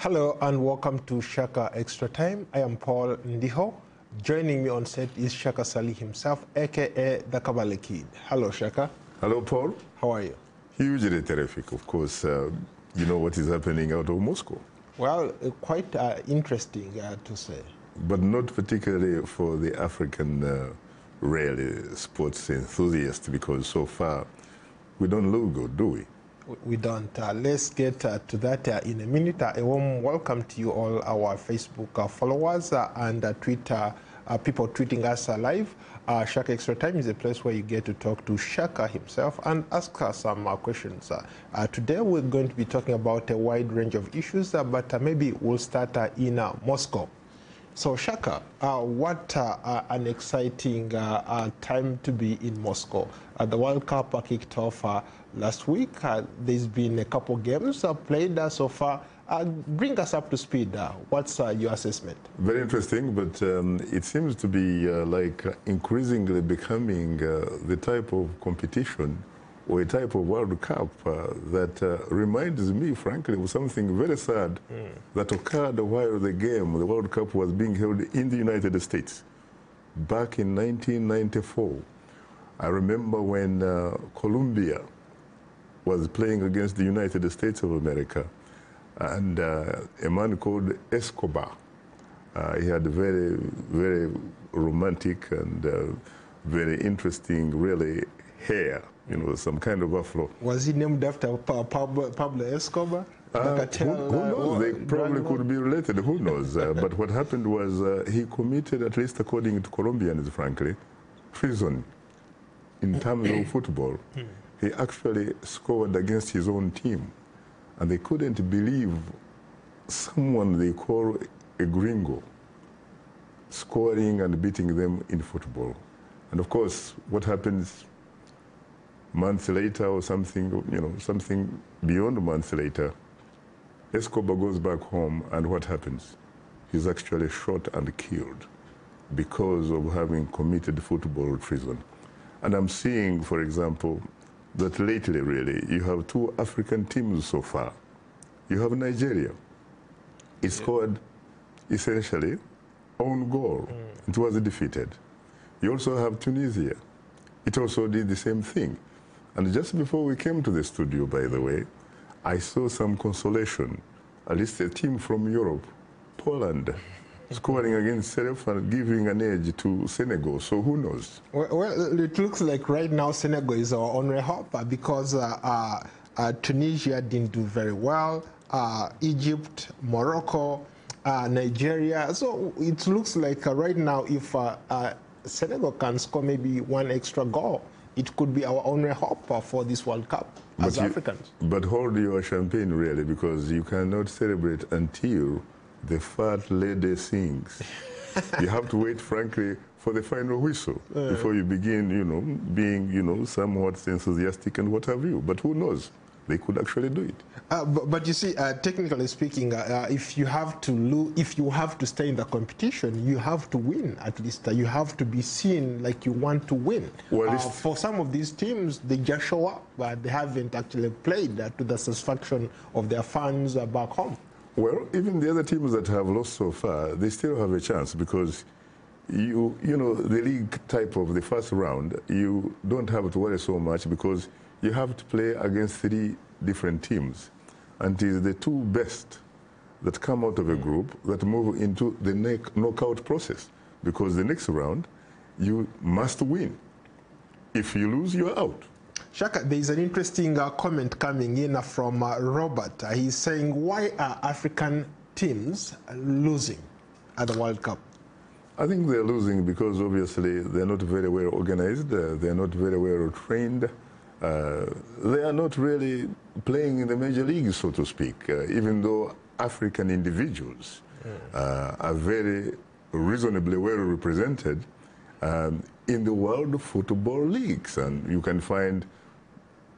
Hello and welcome to Shaka Extra Time. I am Paul Ndiho. Joining me on set is Shaka Ssali himself, aka the Kabale Kid. Hello, Shaka. Hello, Paul. How are you? Hugely terrific, of course. You know what is happening out of Moscow. Well, quite interesting to say. But not particularly for the African really sports enthusiast, because so far we don't look good, do we? We don't. Let's get to that in a minute. A warm welcome to you all, our Facebook followers and Twitter people tweeting us live. Shaka Extra Time is a place where you get to talk to Shaka himself and ask us some questions. Today we're going to be talking about a wide range of issues, but maybe we'll start in Moscow. So Shaka, what an exciting time to be in Moscow. The World Cup kicked off last week. There's been a couple games played so far. Bring us up to speed. What's your assessment? Very interesting, but it seems to be like increasingly becoming the type of competition or a type of World Cup that reminds me, frankly, of something very sad that occurred while the World Cup, was being held in the United States back in 1994. I remember when Colombia was playing against the United States of America, and a man called Escobar, he had very, very romantic and very interesting, really, hair. You know, some kind of afro. Was he named after Pablo Escobar? Who knows? They probably could be related. Who knows? But what happened was he committed, at least according to Colombians, frankly, treason in terms of football. He actually scored against his own team, and they couldn't believe someone they call a gringo scoring and beating them in football. And of course, what happens months later or something, you know, something beyond a month later, Escobar goes back home, and what happens? He's actually shot and killed because of having committed football treason. And I'm seeing, for example, that lately, really, you have two African teams so far. You have Nigeria. It scored, essentially, own goal. It was defeated. You also have Tunisia. It also did the same thing. And just before we came to the studio, by the way, I saw some consolation, at least a team from Europe, Poland, scoring against Serif and giving an edge to Senegal. So who knows? Well, it looks like right now Senegal is our only hope because Tunisia didn't do very well, Egypt, Morocco, Nigeria. So it looks like right now if Senegal can score maybe one extra goal, it could be our only hope for this World Cup as Africans. But hold your champagne, really, because you cannot celebrate until the fat lady sings. You have to wait, frankly, for the final whistle before you begin, you know, being, you know, somewhat enthusiastic and what have you. But who knows? They could actually do it. But you see, technically speaking, if you have to stay in the competition, you have to win. At least you have to be seen like you want to win. Well, for some of these teams, they just show up, but they haven't actually played to the satisfaction of their fans back home. Well, even the other teams that have lost so far, they still have a chance because you know, the league type of the first round, you don't have to worry so much because you have to play against 3 different teams. And it is the 2 best that come out of a group that move into the knockout process. Because the next round, you must win. If you lose, you're out. Shaka, there is an interesting comment coming in from Robert. He's saying, why are African teams losing at the World Cup? I think they're losing because obviously they're not very well organized, they're not very well trained. They are not really playing in the major leagues, so to speak, even though African individuals are very reasonably well represented in the world football leagues. And you can find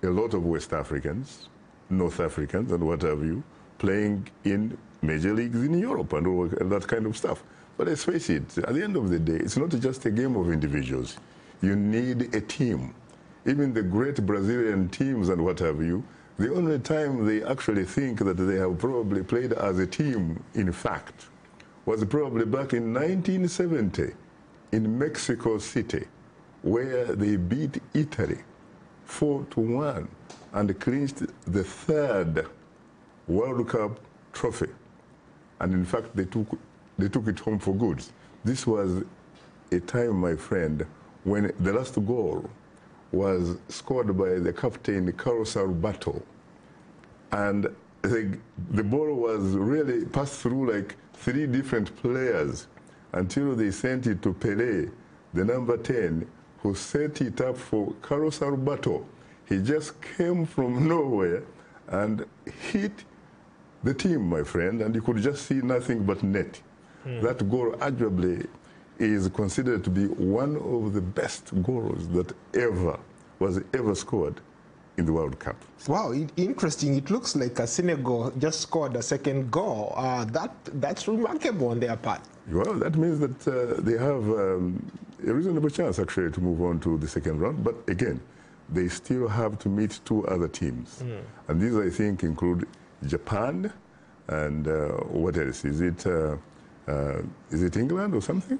a lot of West Africans, North Africans, and what have you, playing in major leagues in Europe and all that kind of stuff. But let's face it, at the end of the day, it's not just a game of individuals. You need a team. Even the great Brazilian teams and what have you, The only time they actually think that they have probably played as a team, in fact, was probably back in 1970 in Mexico City, where they beat Italy 4-1 and clinched the third World Cup trophy. And in fact, they took it home for good. This was a time, my friend, when the last goal was scored by the captain, Ssali. And the ball was really passed through like 3 different players until they sent it to Pelé, the number 10, who set it up for Ssali. He just came from nowhere and hit the team, my friend, and you could just see nothing but net. That goal arguably is considered to be one of the best goals that was ever scored in the World Cup. Wow, interesting. It looks like Senegal just scored a second goal. That's remarkable on their part. Well, that means that they have a reasonable chance, actually, to move on to the second round. But again, they still have to meet 2 other teams. And these, I think, include Japan and what else? Is it England or something?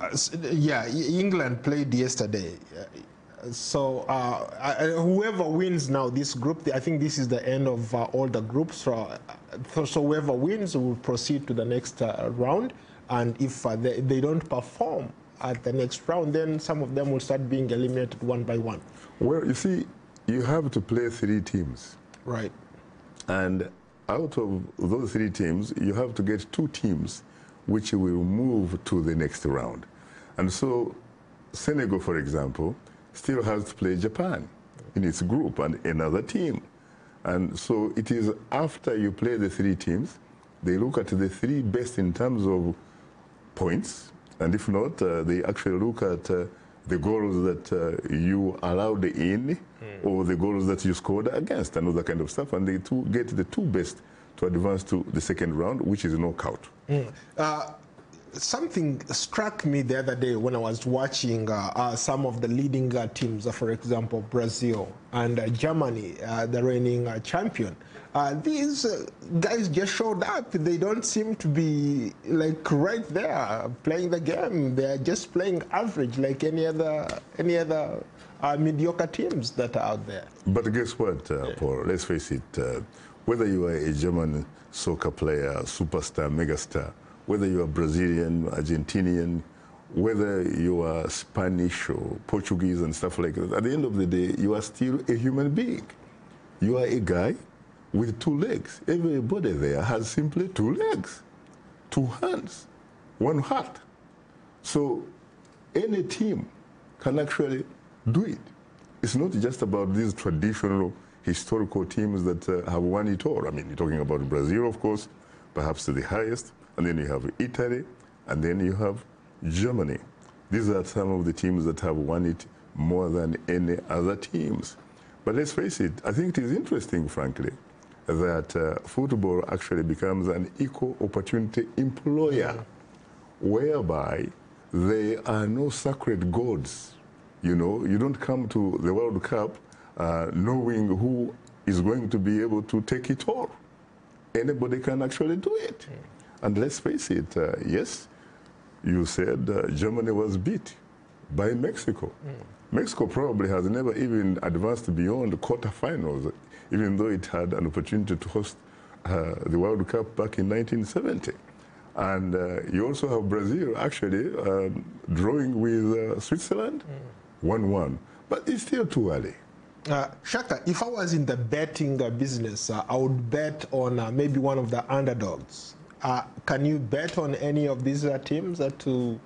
Yeah, England played yesterday. So whoever wins now this group, I think this is the end of all the groups. So whoever wins will proceed to the next round. And if they don't perform at the next round, then some of them will start being eliminated one by one. Well, you see, you have to play 3 teams. Right. And out of those 3 teams, you have to get 2 teams which will move to the next round. And so Senegal, for example, still has to play Japan in its group and another team. And so it is after you play the 3 teams, they look at the 3 best in terms of points, and if not, they actually look at the goals that you allowed in or the goals that you scored against and all that kind of stuff, and they get the 2 best to advance to the second round, which is knockout. Something struck me the other day when I was watching some of the leading teams, for example, Brazil and Germany, the reigning champion. These guys just showed up. They don't seem to be like right there playing the game. They're just playing average like any other mediocre teams that are out there. But guess what, Paul? Let's face it. Whether you are a German soccer player, superstar, megastar, whether you are Brazilian, Argentinian, whether you are Spanish or Portuguese and stuff like that, at the end of the day, you are still a human being. You are a guy with 2 legs. Everybody there has simply 2 legs, 2 hands, 1 heart. So any team can actually do it. It's not just about these traditional historical teams that have won it all. I mean, you're talking about Brazil, of course, perhaps the highest, and then you have Italy, and then you have Germany. These are some of the teams that have won it more than any other teams. But let's face it, I think it is interesting, frankly, that football actually becomes an equal opportunity employer, whereby there are no sacred gods. You know, you don't come to the World Cup knowing who is going to be able to take it all. Anybody can actually do it. And let's face it, yes, you said Germany was beat by Mexico. Mexico probably has never even advanced beyond the quarterfinals, even though it had an opportunity to host the World Cup back in 1970. And you also have Brazil actually drawing with Switzerland, 1-1. But it's still too early. Shaka, if I was in the betting business, I would bet on maybe one of the underdogs. Can you bet on any of these teams to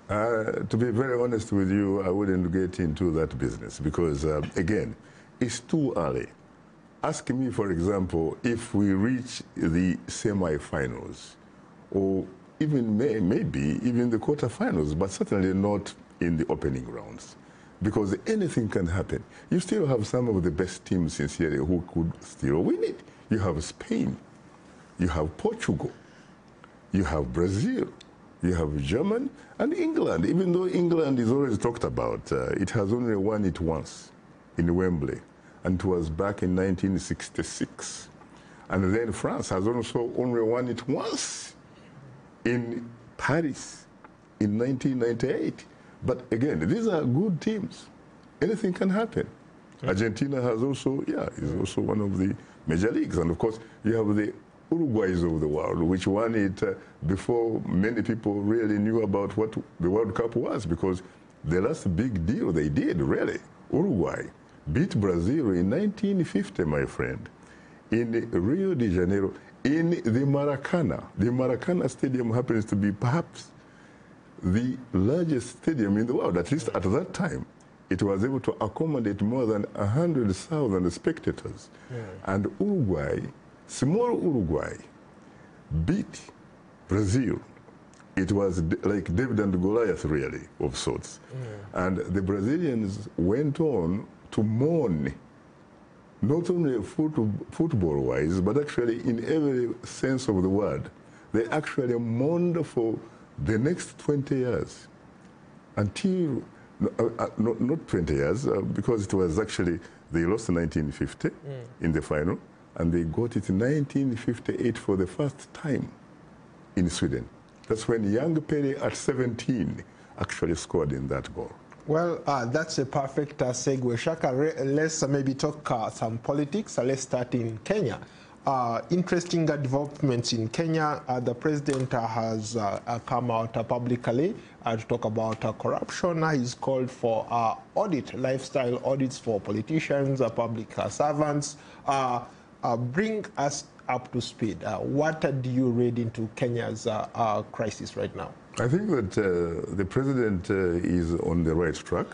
be very honest with you, I wouldn't get into that business because, again, it's too early. Ask me, for example, if we reach the semi-finals or even maybe even the quarterfinals, but certainly not in the opening rounds, because anything can happen. You still have some of the best teams, sincerely, who could still win it. You have Spain, you have Portugal, you have Brazil, you have Germany, and England. Even though England is always talked about, it has only won it once in Wembley. and it was back in 1966. And then France has also only won it once in Paris in 1998. But again, these are good teams. Anything can happen. Argentina has also, is also one of the major leagues. And of course, you have the Uruguays of the world, which won it before many people really knew about what the World Cup was, because the last big deal they did, really, Uruguay beat Brazil in 1950, my friend, in Rio de Janeiro, in the Maracana. The Maracana Stadium happens to be perhaps the largest stadium in the world, at least at that time. It was able to accommodate more than 100,000 spectators. And Uruguay, small Uruguay, beat Brazil. It was like David and Goliath, really, of sorts. And the Brazilians went on to mourn, not only football-wise, but actually in every sense of the word. They actually mourned for the next 20 years, until, not 20 years, because it was actually, they lost in 1950 in the final, and they got it in 1958 for the first time in Sweden. That's when young Pele at 17 actually scored in that goal. Well, that's a perfect segue. Shaka, let's maybe talk some politics. Let's start in Kenya. Interesting developments in Kenya. The president has come out publicly to talk about corruption. He's called for lifestyle audits for politicians, public servants. Bring us up to speed. What do you read into Kenya's crisis right now? I think that the president is on the right track.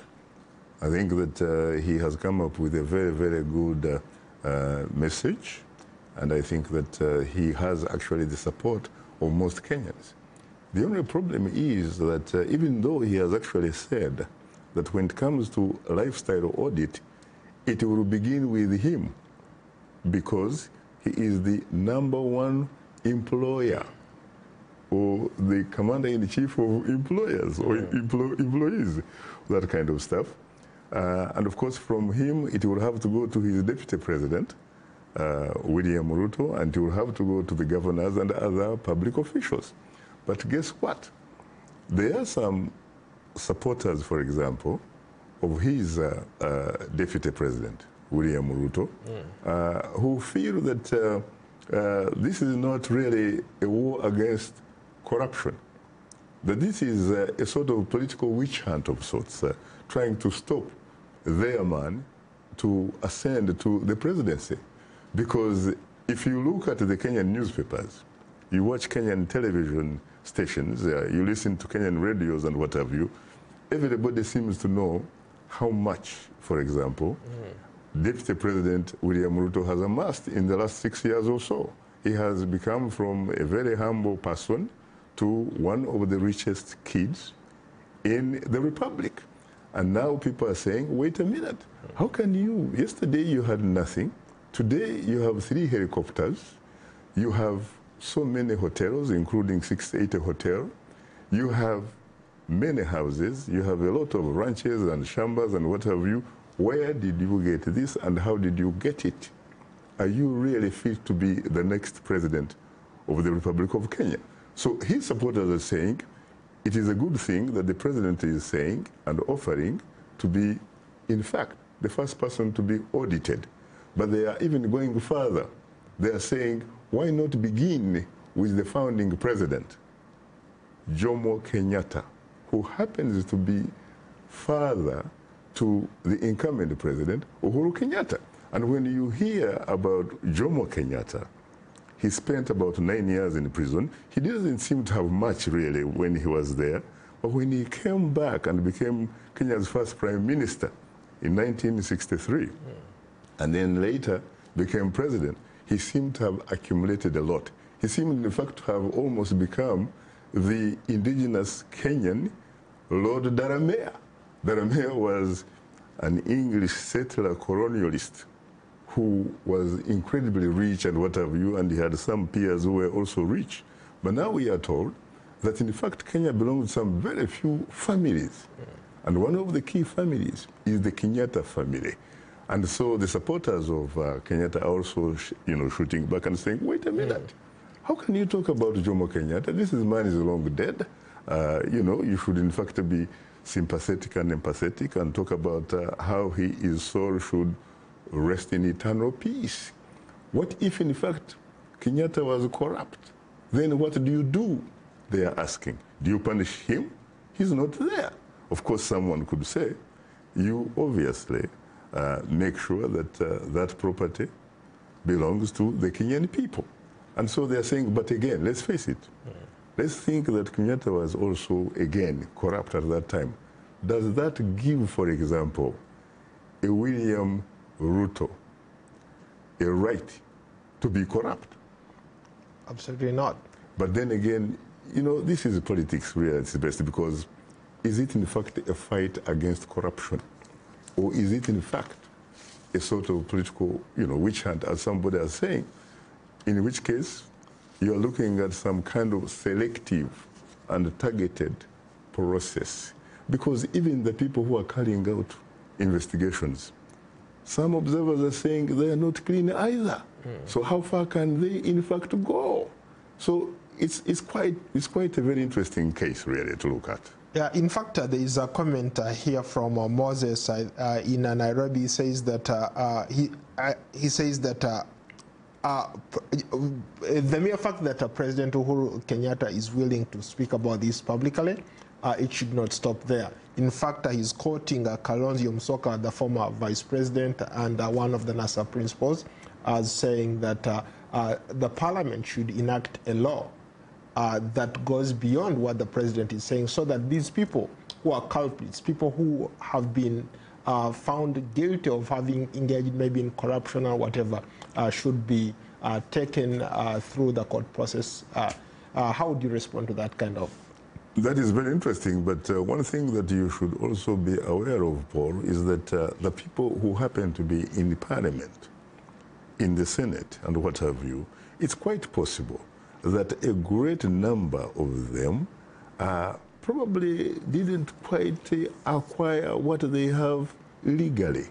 I think that he has come up with a very, very good message. And I think that he has actually the support of most Kenyans. The only problem is that even though he has actually said that when it comes to a lifestyle audit, it will begin with him, because he is the #1 employer, or the commander-in-chief of employers or employees, that kind of stuff. And of course, from him, it will have to go to his deputy president, William Ruto, and he will have to go to the governors and other public officials. But guess what? There are some supporters, for example, of his deputy president, William Ruto, who feel that this is not really a war against corruption, that this is a sort of political witch hunt of sorts, trying to stop their man to ascend to the presidency. Because if you look at the Kenyan newspapers, you watch Kenyan television stations, you listen to Kenyan radios and what have you, everybody seems to know how much, for example, Deputy President William Ruto has amassed in the last 6 years or so. He has become from a very humble person to one of the richest kids in the Republic. And now people are saying, wait a minute, how can you, yesterday you had nothing, today you have 3 helicopters, you have so many hotels, including 680 hotel, you have many houses, you have a lot of ranches and shambas and what have you. Where did you get this and how did you get it? Are you really fit to be the next president of the Republic of Kenya? So his supporters are saying it is a good thing that the president is saying and offering to be, in fact, the first person to be audited. But they are even going further. They are saying, why not begin with the founding president, Jomo Kenyatta, who happens to be father to the incumbent president, Uhuru Kenyatta. And when you hear about Jomo Kenyatta, he spent about 9 years in prison. He doesn't seem to have much, really, when he was there. But when he came back and became Kenya's first prime minister in 1963, and then later became president, he seemed to have accumulated a lot. He seemed, in fact, to have almost become the indigenous Kenyan Lord Daramea. Daramea was an English settler colonialist who was incredibly rich and what have you, and he had some peers who were also rich. But now we are told that, in fact, Kenya belongs to some very few families. And one of the key families is the Kenyatta family. And so the supporters of Kenyatta are also, shooting back and saying, wait a minute, how can you talk about Jomo Kenyatta? This man is long dead. You should in fact be sympathetic and empathetic and talk about how his soul should rest in eternal peace. What if in fact Kenyatta was corrupt? Then what do you do? They are asking. Do you punish him? He's not there. Of course, someone could say, you obviously make sure that that property belongs to the Kenyan people. And so they're saying, but again, let's face it. Let's think that Kenyatta was also, again, corrupt at that time. Does that give, for example, a William Ruto a right to be corrupt? Absolutely not. But then again, this is politics really at its best, because is it in fact a fight against corruption? Or is it in fact a sort of political, witch hunt, as somebody is saying? In which case, you're looking at some kind of selective and targeted process. Because even the people who are carrying out investigations, some observers are saying they are not clean either. So how far can they in fact go? So it's quite a very interesting case really to look at. Yeah, in fact, there is a comment here from Moses in Nairobi. He says that he says that the mere fact that President Uhuru Kenyatta is willing to speak about this publicly, it should not stop there. In fact, he's quoting Kalonzo Musyoka, the former vice president and one of the NASA principals, as saying that the parliament should enact a law that goes beyond what the president is saying, so that these people who are culprits, people who have been found guilty of having engaged maybe in corruption or whatever, should be taken through the court process. How would you respond to that kind of? That is very interesting, but one thing that you should also be aware of, Paul, is that the people who happen to be in the parliament, in the Senate and what have you, it's quite possible that a great number of them probably didn't quite acquire what they have legally.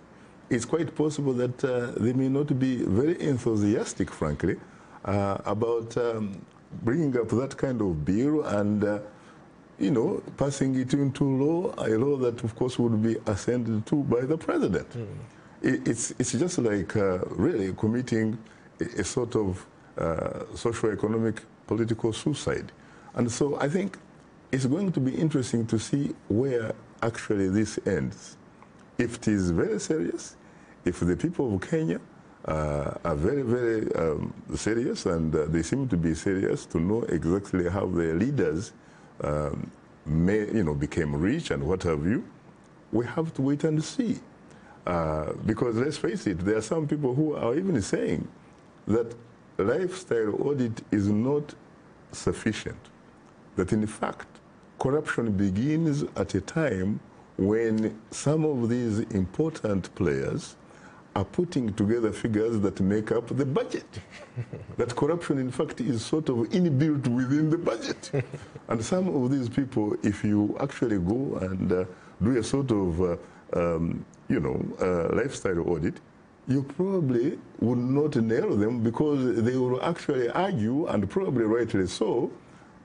It's quite possible that they may not be very enthusiastic, frankly, about bringing up that kind of bill and passing it into law, a law that, of course, would be assented to by the president. It's just like really committing a sort of socio-economic political suicide. And so I think it's going to be interesting to see where actually this ends. If it is very serious, if the people of Kenya are very, very serious, and they seem to be serious to know exactly how their leaders became rich and what have you, we have to wait and see. Because let's face it, there are some people who are even saying that lifestyle audit is not sufficient. That in fact, corruption begins at a time when some of these important players are putting together figures that make up the budget. That corruption, in fact, is sort of inbuilt within the budget. And some of these people, if you actually go and do a sort of, lifestyle audit, you probably would not nail them, because they will actually argue, and probably rightly so,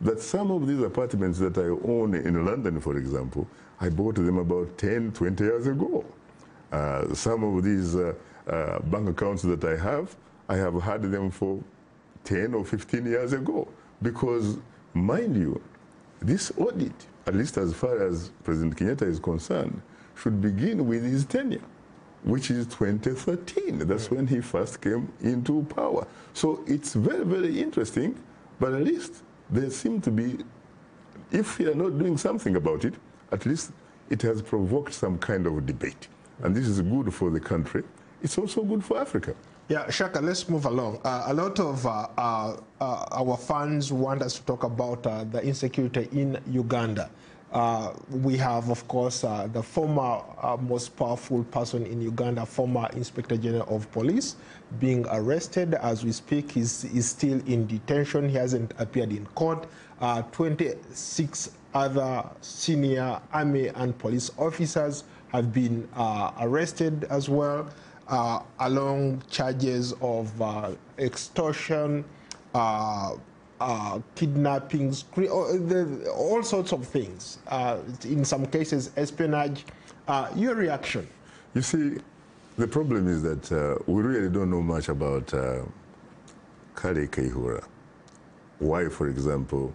that some of these apartments that I own in London, for example, I bought them about 10, 20 years ago. Some of these bank accounts that I have had them for 10 or 15 years ago. Because, mind you, this audit, at least as far as President Kenyatta is concerned, should begin with his tenure, which is 2013. That's when he first came into power. So it's very, very interesting, but at least there seem to be, if we are not doing something about it, at least it has provoked some kind of debate. And this is good for the country. It's also good for Africa. Yeah, Shaka, let's move along. A lot of our fans want us to talk about the insecurity in Uganda. We have, of course, the former most powerful person in Uganda, former Inspector General of Police, being arrested as we speak. He's still in detention. He hasn't appeared in court. 26 other senior army and police officers have been arrested as well. along charges of extortion, kidnappings, all sorts of things. In some cases, espionage. Your reaction? You see, the problem is that we really don't know much about Kale Kaihura. Why, for example,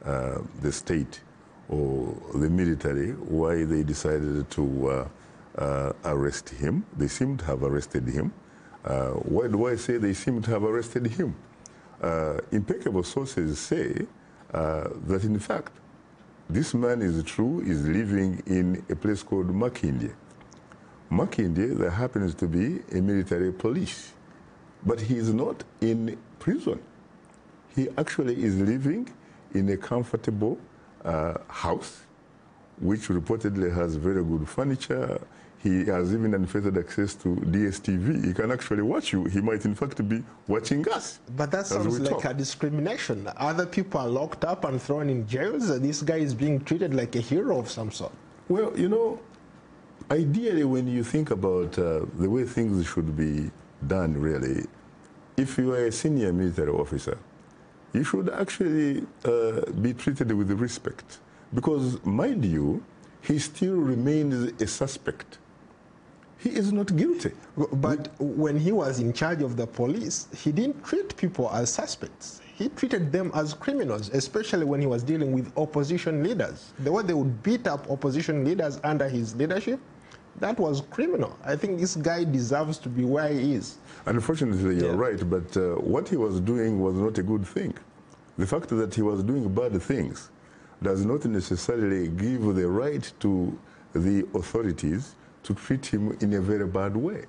the state or the military, why they decided to arrest him. They seem to have arrested him. Why do I say they seem to have arrested him? Impeccable sources say that, in fact, this man is living in a place called Makindye. Makindye, there happens to be a military police, but he is not in prison. He actually is living in a comfortable house, which reportedly has very good furniture. He has even unfettered access to DSTV. He can actually watch you. He might, in fact, be watching us. But that sounds like a discrimination. Other people are locked up and thrown in jails. This guy is being treated like a hero of some sort. Well, you know, ideally, when you think about the way things should be done, really, if you are a senior military officer, you should actually be treated with respect. Because, mind you, he still remains a suspect. He is not guilty. But when he was in charge of the police, he didn't treat people as suspects. He treated them as criminals, especially when he was dealing with opposition leaders. The way they would beat up opposition leaders under his leadership, that was criminal. I think this guy deserves to be where he is. Unfortunately, you're right, but what he was doing was not a good thing. The fact that he was doing bad things does not necessarily give the right to the authorities to treat him in a very bad way.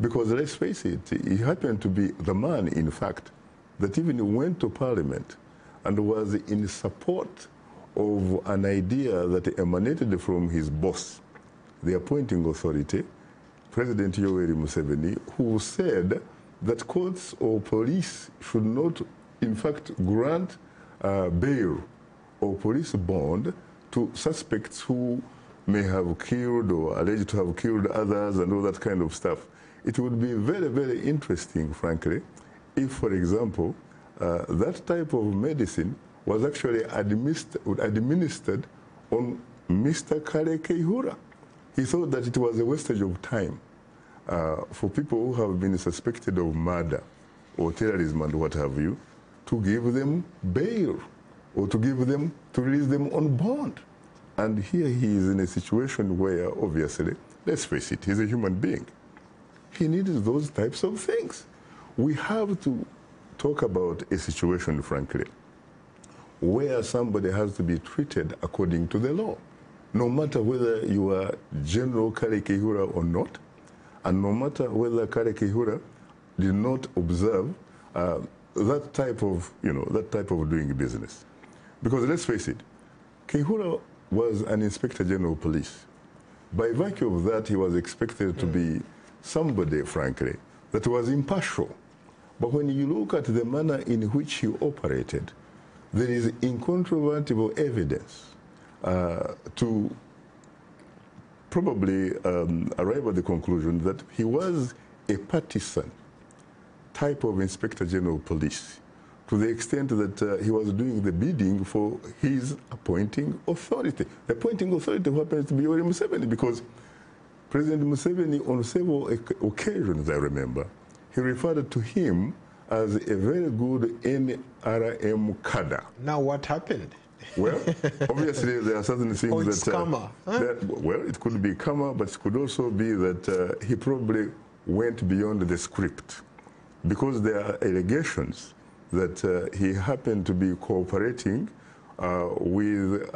Because let's face it, he happened to be the man, in fact, that even went to Parliament and was in support of an idea that emanated from his boss, the appointing authority, President Yoweri Museveni, who said that courts or police should not, in fact, grant bail or police bond to suspects who may have killed or alleged to have killed others and all that kind of stuff. It would be very, very interesting, frankly, if, for example, that type of medicine was actually administered on Mr. Kale Kaihura. He thought that it was a wastage of time for people who have been suspected of murder or terrorism and what have you, to give them bail or to release them on bond. And here he is in a situation where, obviously, let's face it, he's a human being. He needs those types of things. We have to talk about a situation, frankly, where somebody has to be treated according to the law, no matter whether you are General Kale Kaihura or not, and no matter whether Kale Kaihura did not observe that type of doing business. Because let's face it, Kaihura was an Inspector General of Police. By virtue of that, he was expected to be somebody, frankly, that was impartial. But when you look at the manner in which he operated, there is incontrovertible evidence to probably arrive at the conclusion that he was a partisan type of Inspector General of Police, to the extent that he was doing the bidding for his appointing authority. The appointing authority happens to be Yoweri Museveni, because President Museveni, on several occasions, I remember, he referred to him as a very good NRM cadre. Now what happened? Well, obviously there are certain things it's karma. Well, it could be karma, but it could also be that he probably went beyond the script, because there are allegations that he happened to be cooperating with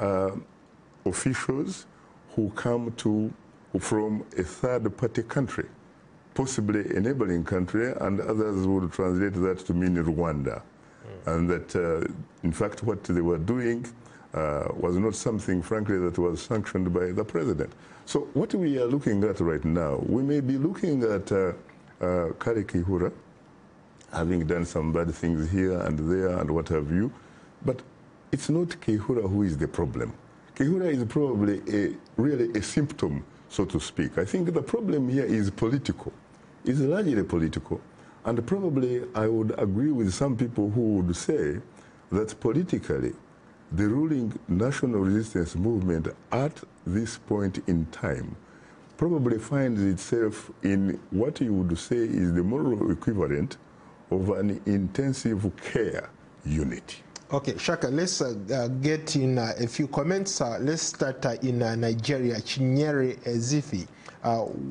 officials who come from a third-party country, possibly a neighboring country, and others would translate that to mean Rwanda. And that, in fact, what they were doing was not something, frankly, that was sanctioned by the president. So what we are looking at right now, we may be looking at Kale Kaihura having done some bad things here and there and what have you, but it's not Kaihura who is the problem. Kaihura is probably really a symptom, so to speak. I think the problem here is political. is largely political. And probably I would agree with some people who would say that politically, the ruling national resistance movement at this point in time probably finds itself in what you would say is the moral equivalent of an intensive care unit. Okay, Shaka, let's get in a few comments. Let's start in Nigeria. Chinyere Zifi.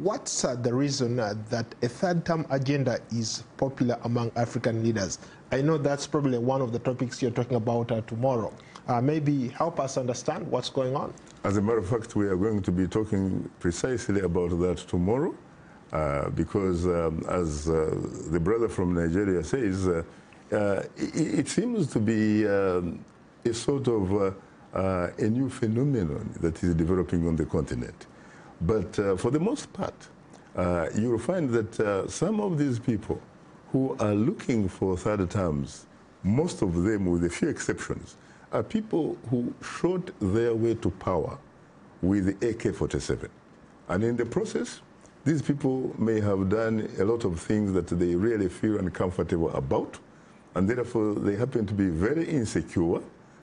What's the reason that a third-term agenda is popular among African leaders? I know that's probably one of the topics you're talking about tomorrow. Maybe help us understand what's going on. As a matter of fact, we are going to be talking precisely about that tomorrow because as the brother from Nigeria says, it seems to be a sort of a new phenomenon that is developing on the continent. But for the most part, you'll find that some of these people who are looking for third terms, most of them, with a few exceptions, are people who shot their way to power with the AK-47. And in the process, these people may have done a lot of things that they really feel uncomfortable about, and therefore they happen to be very insecure